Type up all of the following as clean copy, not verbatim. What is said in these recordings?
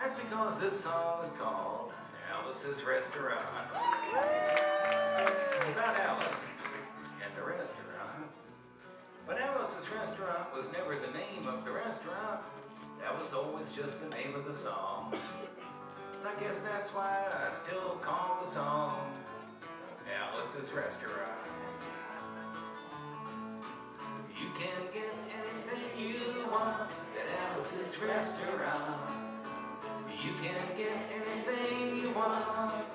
That's because this song is called Alice's Restaurant. It's about Alice and the restaurant. But Alice's Restaurant was never the name of the restaurant. That was always just the name of the song. And I guess that's why I still call the song Alice's Restaurant. You can get anything you want at Alice's Restaurant. You can get anything you want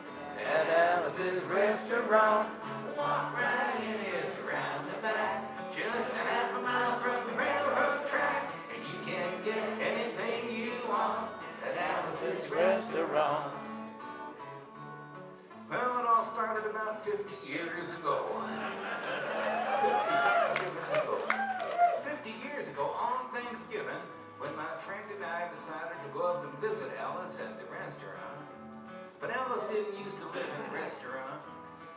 at Alice's Restaurant. Walk right in, it's around the back, just a half a mile from the railroad track. And you can get anything you want at Alice's Restaurant. Well, it all started about 50 years ago. 50 years ago on Thanksgiving, when my friend and I decided to go up and visit Alice at the restaurant. But Alice didn't used to live in the restaurant.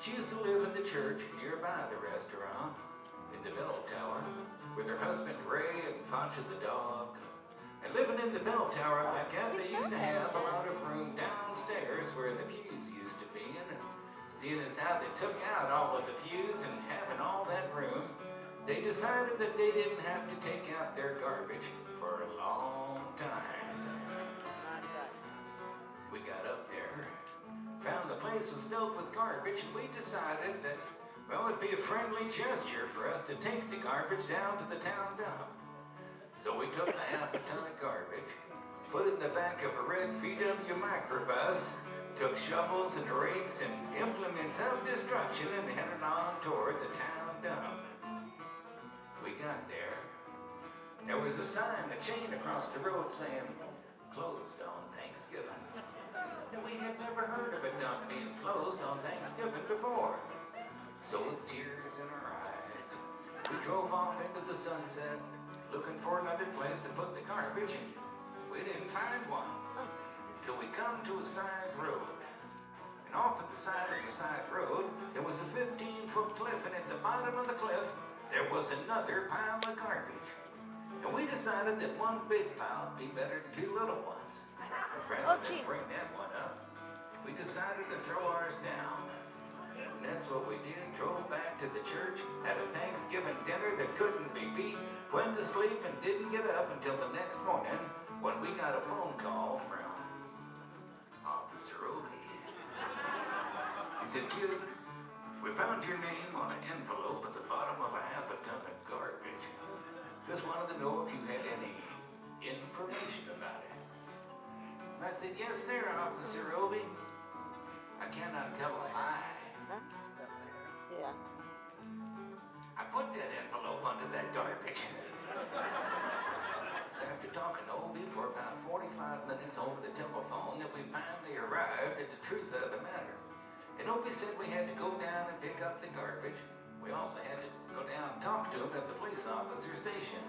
She used to live in the church nearby the restaurant, in the bell tower, with her husband Ray and Facha the dog. And living in the bell tower like that, they used to have a lot of room downstairs where the pews used to be. And seeing as how they took out all of the pews and having all that room, they decided that they didn't have to take out their garbage for a long time. We got up there, found the place was filled with garbage, and we decided that, well, it'd be a friendly gesture for us to take the garbage down to the town dump. So we took a half a ton of garbage, put it in the back of a red VW microbus, took shovels and rakes and implements of destruction and headed on toward the town dump. We got there. There was a sign, a chain across the road saying, closed on Thanksgiving. And we had never heard of a dump being closed on Thanksgiving before. So with tears in our eyes, we drove off into the sunset, looking for another place to put the garbage, and we didn't find one till we come to a side road. And off at the side of the side road, there was a 15-foot cliff, and at the bottom of the cliff, there was another pile of garbage. And we decided that one big pile would be better than two little ones. Rather than bring that one up, we decided to throw ours down. And that's what we did. Drove back to the church, had a Thanksgiving dinner that couldn't be beat, went to sleep and didn't get up until the next morning when we got a phone call from Officer Obi. He said, "Kid, we found your name on an envelope at the bottom of a half a ton of garbage. Just wanted to know if you had any information about it." And I said, "Yes, sir, Officer Obi. I cannot tell a lie." Yeah. I put that envelope under that garbage. So after talking to Obi for about 45 minutes over the telephone, that we finally arrived at the truth of the matter. And Obi said we had to go down and pick up the garbage. We also had to go down and talk to him at the police officer station.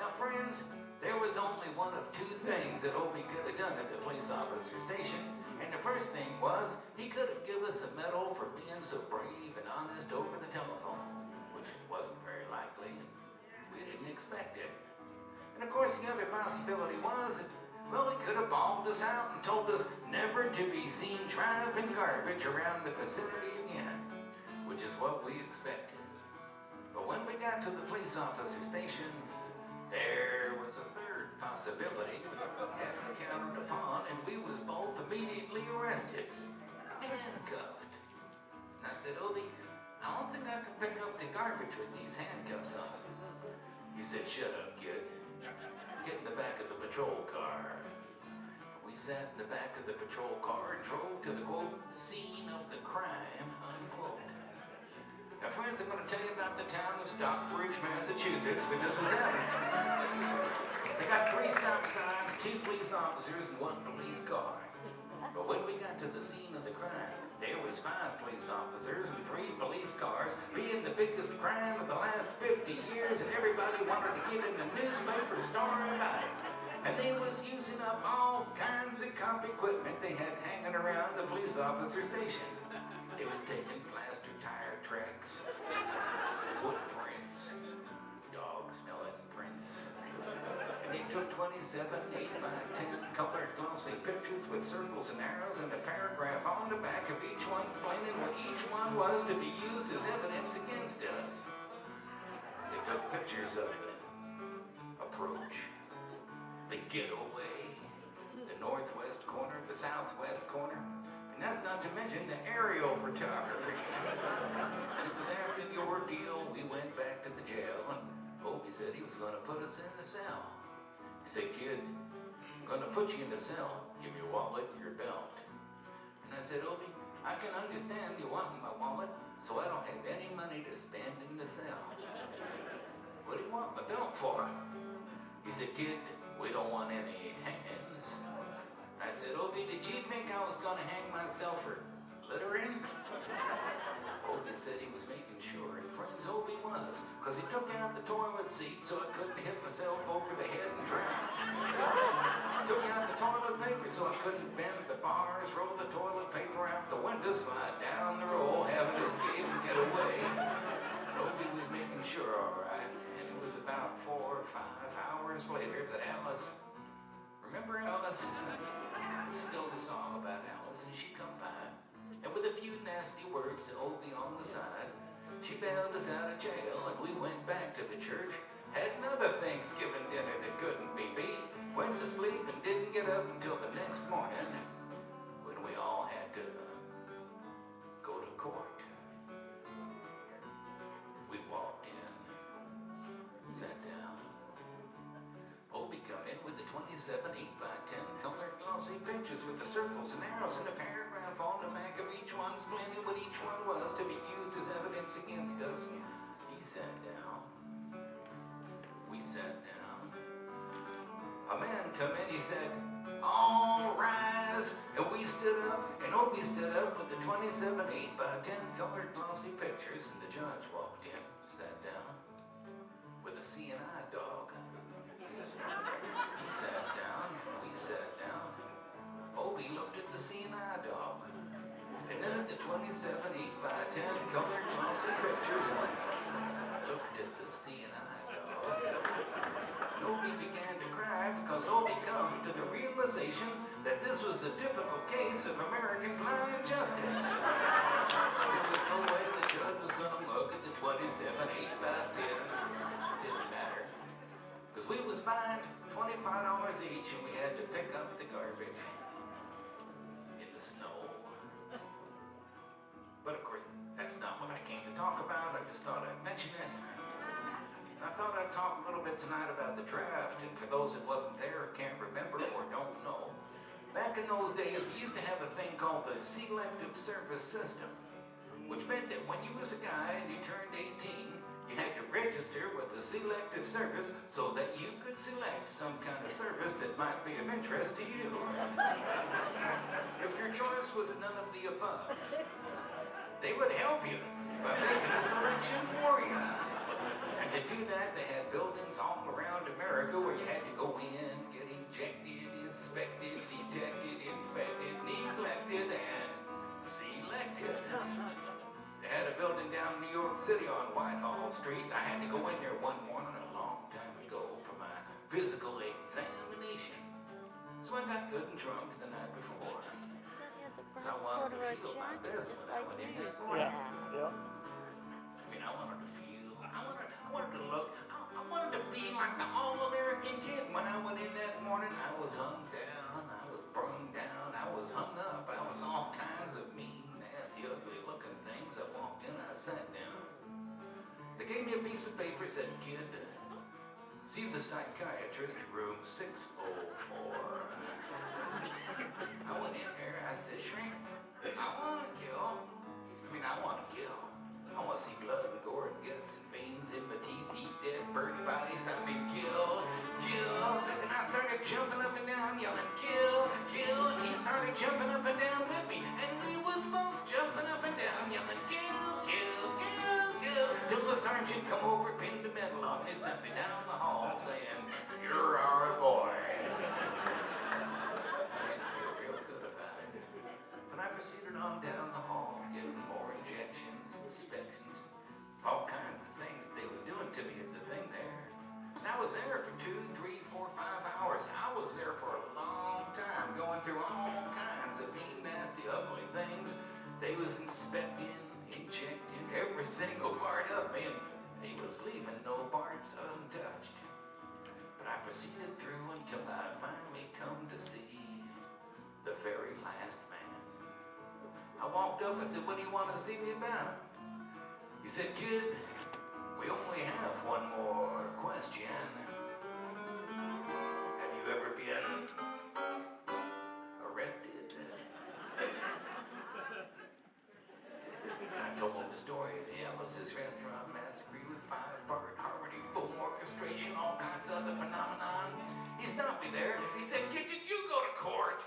Now, friends, there was only one of two things that Obi could have done at the police officer station. And the first thing was, he could have given us a medal for being so brave and honest over the telephone, which wasn't very likely, and we didn't expect it. And of course, the other possibility was that, well, he could have bawled us out and told us never to be seen driving garbage around the vicinity again, which is what we expected. But when we got to the police officer station, there was a third possibility we hadn't counted upon, and we was both immediately arrested, handcuffed. And I said, "Obi, I don't think I can pick up the garbage with these handcuffs on." He said, "Shut up, kid. Get in the back of the patrol car." We sat in the back of the patrol car and drove to the, quote, scene of the crime, unquote. Now, friends, I'm going to tell you about the town of Stockbridge, Massachusetts, where this was happening. They got 3 stop signs, 2 police officers, and 1 police car. But when we got to the scene of the crime, there was 5 police officers and 3 police cars, being the biggest crime of the last 50 years, and everybody wanted to get in the newspaper story about it. And they was using up all kinds of cop equipment they had hanging around the police officer station. They was taking plaster tire tracks, footprints, dog smelling prints, and they took 27 8x10 colored glossy pictures with circles and arrows and a paragraph on the back of each one explaining what each one was to be used as evidence against us. They took pictures of the approach, the getaway, the northwest corner, the southwest corner, and that's not to mention the aerial photography. And it was after the ordeal we went back to the jail, and Obie said he was going to put us in the cell. He said, "Kid, I'm going to put you in the cell. Give me your wallet and your belt." And I said, "Obie, I can understand you wanting my wallet, so I don't have any money to spend in the cell." "What do you want my belt for?" He said, "Kid, we don't want any hands." I said, "Obie, did you think I was going to hang myself for littering?" Obie said he was making sure, and friends, Obie was, because he took out the toilet seat so I couldn't hit myself over the head and drown. Took out the toilet paper so I couldn't bend the bars, roll the toilet paper out the window, slide down the roll, have an escape and get away. Obie was making sure, all right, and it was about 4 or 5 hours later that Alice, remember Alice? Still the song about Alice, and she come by. And with a few nasty words to Obie on the side, she bailed us out of jail, and we went back to the church, had another Thanksgiving dinner that couldn't be beat, went to sleep and didn't get up until the next morning when we all had to go to court. We walked in, sat down. Obie come in with the 27 8x10 colored glossy pictures with the circles and arrows and a paragraph on the back of each one explaining what each one was to be used as evidence against us. He sat down. We sat down. A man come in, he said, "All rise." And we stood up, and Obie stood up with the 27 8x10 colored glossy pictures, and the judge walked in, sat down with a CNI dog. He sat down, we sat down. Obie looked at the CNI dog, and then at the 27 8x10 colored glossy pictures, and looked at the CNI dog. And Obie began to cry because Obie come to the realization that this was a typical case of American blind justice. There was no way the judge was going to look at the 27 8x10. It didn't matter, because we was fined $25 each, and we had to pick up the garbage in the snow. But of course, that's not what I came to talk about. I just thought I'd mention it. I thought I'd talk a little bit tonight about the draft, and for those that wasn't there, can't remember, or don't know, back in those days, we used to have a thing called the selective service system, which meant that when you was a guy and you turned 18, you had to register with the selective service so that you could select some kind of service that might be of interest to you. If your choice was none of the above, they would help you by making a selection for you. And to do that, they had buildings all around America where you had to go in, get injected, inspected, detected, infected, neglected, and selected. They had a building down in New York City on Whitehall Street. I had to go in there one morning a long time ago for my physical examination. So I got good and drunk the night before. So I wanted to feel my best when I went in that morning. Yeah. I mean, I wanted to feel, I wanted to look, I wanted to be like the all-American kid. When I went in that morning, I was hung down, I was brung down, I was hung up, I was all kinds of mean, nasty, ugly-looking things. I walked in, I sat down. They gave me a piece of paper, said, "Kid, see the psychiatrist, room 604. I went in there, I said, "Shrink, I want to kill. I want to kill. I want to see blood and gore and guts and veins in my teeth, eat dead, burnt bodies. I mean, kill, kill." And I started jumping up and down, yelling, "Kill, kill." And he started jumping up and down with me. And we was both jumping up and down, yelling, "Kill, kill, kill, kill." Till the sergeant come over, pinned a medal on me, sent me down the hall saying, "You're our boy." I proceeded on down the hall, getting more injections, inspections, all kinds of things that they was doing to me at the thing there. And I was there for 2, 3, 4, 5 was inspecting, injecting every single part of me, and he was leaving no parts untouched. But I proceeded through until I finally come to see the very last man. I walked up, I said, "What do you want to see me about?" He said, "Kid, we only have one more question. Have you ever been arrested?" I told him the story of the Alice's Restaurant Massacre with 5-part harmony, full orchestration, all kinds of other phenomenon. He stopped me there. He said, "Kid, did you go to court?"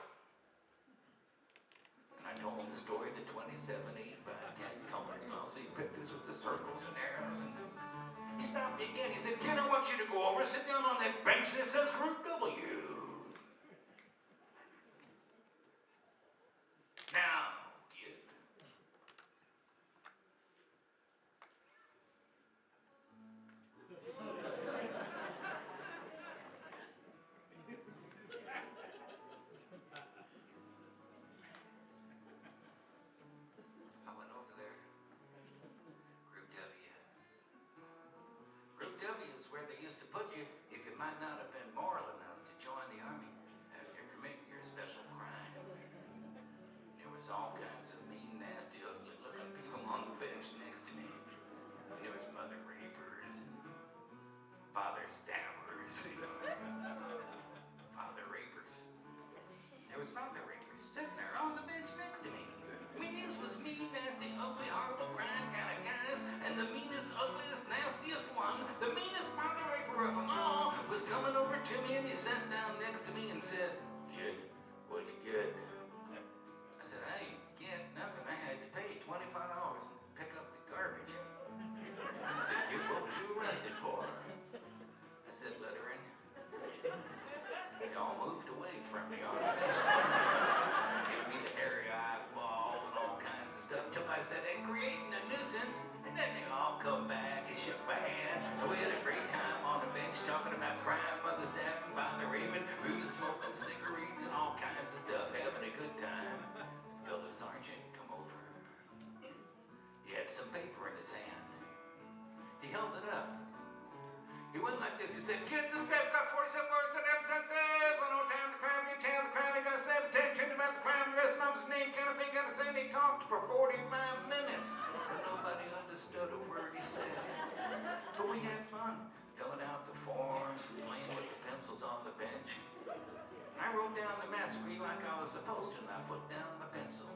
And I told him the story of the 27 8x10 colored glossy pictures with the circles and arrows. And he stopped me again. He said, "Kid, I want you to go over, sit down on that bench that says Group W. Now, kid." I went over there. Group W. Group W is where they used to put you if you might not have been moral enough to join the army after committing your special crime. There was all kinds of mean, nasty, ugly-looking people on the bench next to me. And there was mother rapers and father stabbers, father rapers. There was father rapers sitting there on the bench next to me. I mean, these was mean, nasty, ugly, horrible crime kind of guys, and the meanest, ugliest, nastiest one, the meanest father raper of them all, was coming over to me, and he sat down next to me and said, "Kid, what you get?" I said, "I didn't get nothing. I had to pay $25 and pick up the garbage." He said, "Kid, what was you arrested for?" I said, "Littering." They all moved away from me on the bench. Gave me the hairy eyeball and all kinds of stuff till I said, "Hey, creating a nuisance." And then they all come back and shook my hand. And we had a great time on the bench talking about crime, mother stabbing, father raping. We was smoking cigarettes and all kinds of stuff, having a good time. Till the sergeant come over. He had some paper in his hand. He held it up. He went like this. He said, "Kids, this paper got 47 words to them sentences. 1 times the crime, 2 times the crime. They got 17 trending about the crime. The rest of them name kind of thing. Got to say they talked for 45 minutes. And nobody understood a word he said. But we had fun filling out the forms and playing with the pencils on the bench. I wrote down the massacre like I was supposed to, and I put down my pencil.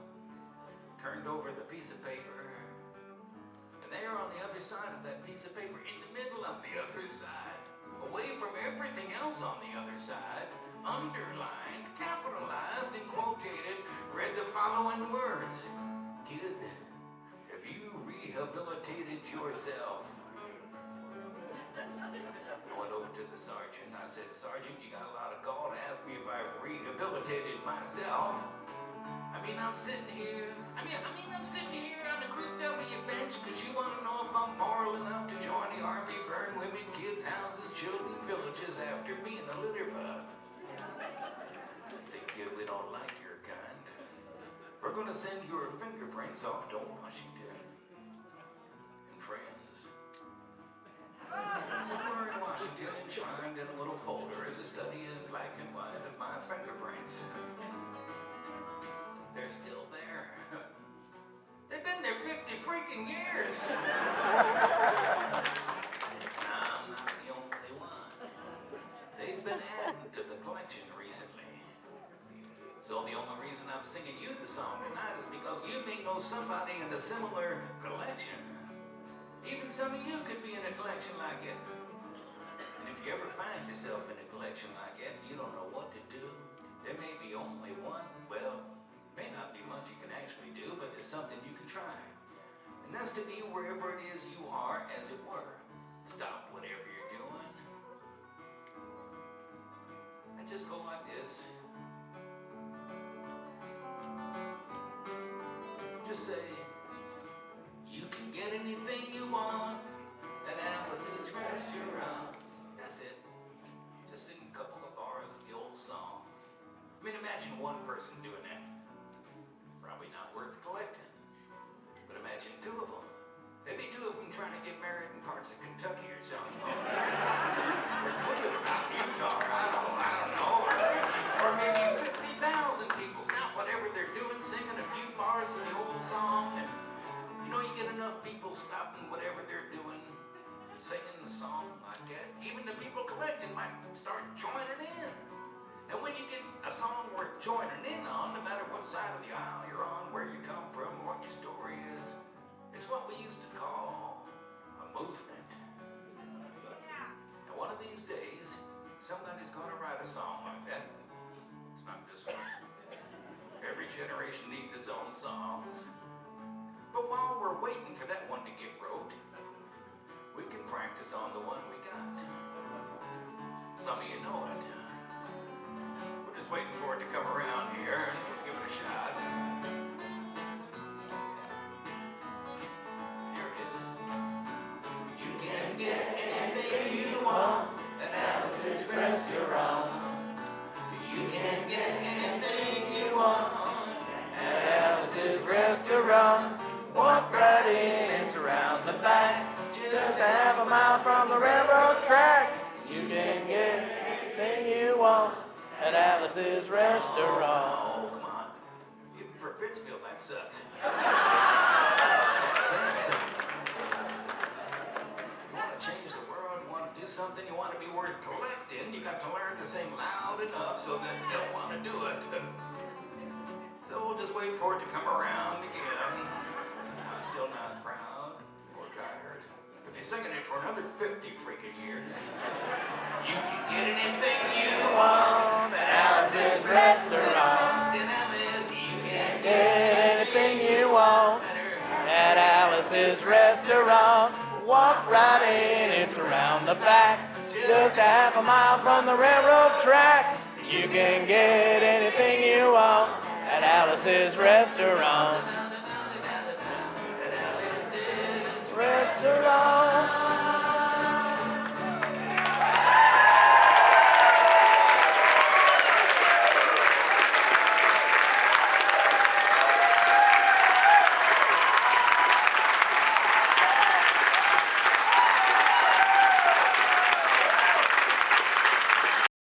Turned over the piece of paper. There on the other side of that piece of paper, in the middle of the other side, away from everything else on the other side, underlined, capitalized, and quotated, read the following words. "Kid, have you rehabilitated yourself?" I went over to the sergeant. I said, "Sergeant, you got a lot of gall to ask me if I've rehabilitated myself. I'm sitting here. I'm sitting here on the Group W bench because you want to know if I'm moral enough to join the army, burn women, kids, houses, children, villages after being a litter bug." I said, "Kid, we don't like your kind. We're going to send your fingerprints off to Washington." And friends, somewhere in Washington, enshrined in a little folder, is a study in black and white of my fingerprints. They're still there. They've been there 50 freaking years. I'm not the only one. They've been added to the collection recently. So the only reason I'm singing you the song tonight is because you may know somebody in a similar collection. Even some of you could be in a collection like it. And if you ever find yourself in a collection like it, you don't know what to do. There may be only one, well, may not be much you can actually do, but there's something you can try. And that's to be wherever it is you are, as it were. Stop whatever you're doing. And just go like this. Just say, "You can get anything you want at Alice's Restaurant." That's it. Just sing a couple of bars of the old song. Imagine one person doing that. Probably not worth collecting. trying to get married in parts of Kentucky or something. Or Twitter about Utah, I don't know. Or maybe 50,000 people. Now, whatever they're doing, singing a few bars of the old song. And, you know, you get enough people stopping whatever they're doing, singing the song like that. Even the people collecting might start joining in. And when you get a song worth joining in on, no matter what side of the aisle you're on, where you come from, what your story is, it's what we used to call a movement. And one of these days, somebody's going to write a song like that. It's not this one. Every generation needs its own songs. But while we're waiting for that one to get wrote, we can practice on the one we got. Some of you know it. We're just waiting for it to come around here, and we'll give it a shot. Here it is. You can get anything you want at Alice's Restaurant. You can get anything you want at Alice's Restaurant. Walk right in, it's around the back, just half a mile from the railroad track. You can get anything you want at Alice's Restaurant. Oh, come on. For Pittsfield, that sucks. You want to change the world, you want to do something, you want to be worth collecting, you got to learn to sing loud enough so that you don't want to do it. So we'll just wait for it to come around again. I'm still not proud or tired. Could be singing it for another 50 freaking years. You can get anything you want at Alice's Restaurant. You can get anything you want at Alice's Restaurant. Walk right in, it's around the back, just half a mile from the railroad track. You can get anything you want at Alice's Restaurant.